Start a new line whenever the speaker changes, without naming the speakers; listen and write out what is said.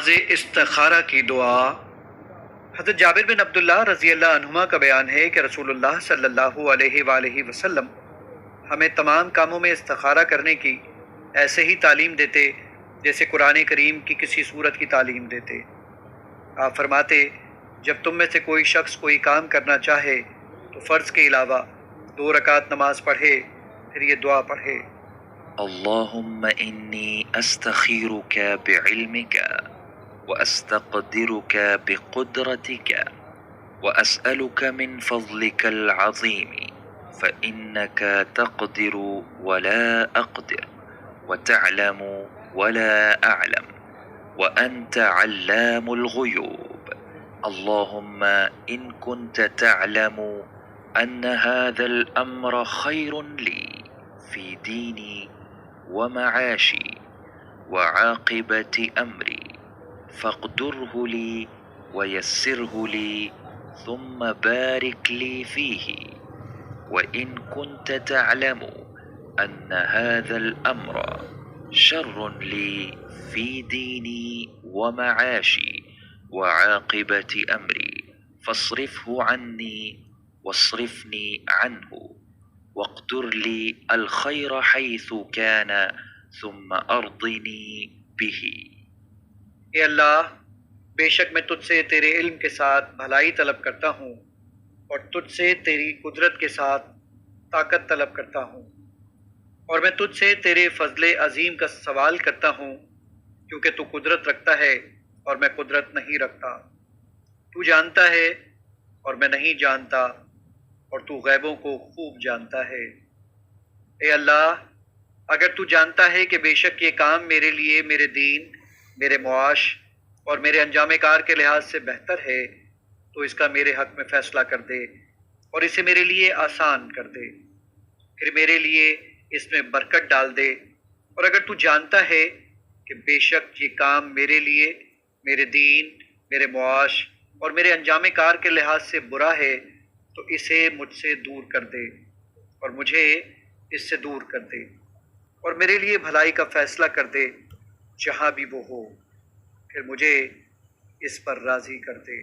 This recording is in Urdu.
استخارہ کی دعا۔ حضرت جابر بن عبداللہ رضی اللہ عنہما کا بیان ہے کہ رسول اللہ صلی اللہ علیہ وآلہ وسلم ہمیں تمام کاموں میں استخارہ کرنے کی ایسے ہی تعلیم دیتے جیسے قرآن کریم کی کسی سورت کی تعلیم دیتے۔ آپ فرماتے جب تم میں سے کوئی شخص کوئی کام کرنا چاہے تو فرض کے علاوہ 2 رکعت نماز پڑھے، پھر یہ دعا پڑھے:
اللهم إني أستخيرك بعلمك وأستقدرك بقدرتك وأسألك من فضلك العظيم فإنك تقدر ولا أقدر وتعلم ولا أعلم وأنت علام الغيوب. اللهم إن كنت تعلم أن هذا الأمر خير لي في ديني ومعاشي وعاقبة أمري فاقدره لي ويسره لي ثم بارك لي فيه، وإن كنت تعلم أن هذا الأمر شر لي في ديني ومعاشي وعاقبة أمري فاصرفه عني واصرفني عنه واقدر لي الخير حيث كان ثم أرضني به.
اے اللہ، بے شک میں تجھ سے تیرے علم کے ساتھ بھلائی طلب کرتا ہوں اور تجھ سے تیری قدرت کے ساتھ طاقت طلب کرتا ہوں، اور میں تجھ سے تیرے فضل عظیم کا سوال کرتا ہوں، کیونکہ تو قدرت رکھتا ہے اور میں قدرت نہیں رکھتا، تو جانتا ہے اور میں نہیں جانتا، اور تو غیبوں کو خوب جانتا ہے۔ اے اللہ، اگر تو جانتا ہے کہ بے شک یہ کام میرے لیے میرے دین، میرے معاش اور میرے انجام کار کے لحاظ سے بہتر ہے تو اس کا میرے حق میں فیصلہ کر دے اور اسے میرے لیے آسان کر دے، پھر میرے لیے اس میں برکت ڈال دے۔ اور اگر تو جانتا ہے کہ بے شک یہ کام میرے لیے میرے دین، میرے معاش اور میرے انجام کار کے لحاظ سے برا ہے تو اسے مجھ سے دور کر دے اور مجھے اس سے دور کر دے، اور میرے لیے بھلائی کا فیصلہ کر دے جہاں بھی وہ ہو، پھر مجھے اس پر راضی کر دے۔